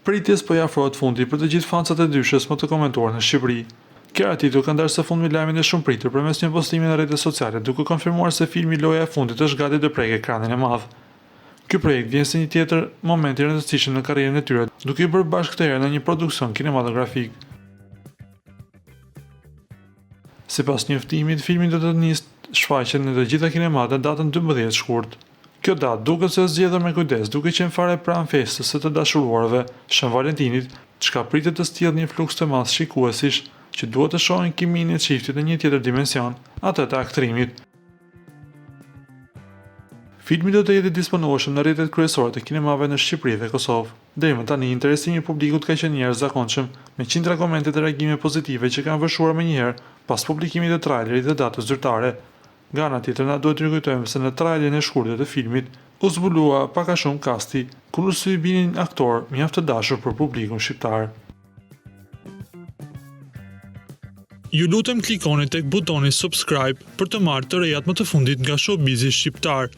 Pritjes po i afrohet fundi për të gjithë fansat e dyshës më të komentuar në Shqipëri. Kjera Titu ka ndarë së fundmi lajmin e shumë pritur përmes një postimi në rrjetet sociale, duke konfirmuar se filmi Loja e fundit është gati të prek ekranin e madh. Ky projekt vjen si një tjetër moment i rëndësishëm në karrierën e tyre, duke i bërë bashkë këtë herë në një produksion kinematografik. Sipas njoftimit, filmi do të nisë shfaqjen në të gjitha kinemat në datën 12 shkurt. Kjo datë duket se është zgjedhur me kujdes, duke qenë fare pranë festës së të dashuruarve, Shën Valentinit, çka pritet të sjellë një fluks të madh shikuesish që duhet të shohin kimin e çiftit në një tjetër dimension, atë të aktrimit. Filmi do të jetë i disponueshëm në rrjetet kryesore të kinemave në Shqipëri dhe Kosovë. Deri më tani, interesimi i publikut ka qenë i jashtëzakonshëm, me qindra komente të reagime pozitive që kanë vëshuar menjëherë pas publikimit të trailerit dhe datës zyrtare. Nga ana tjetër, na duhet të kujtojmë se në trailerin e shkurtër të filmit u zbulua pak a shumë kasti, ku në sy binin aktor mjaft të dashur për publikun shqiptar. Ju lutem klikoni tek butoni subscribe për të marrë të rejat më të fundit nga Showbizi shqiptar.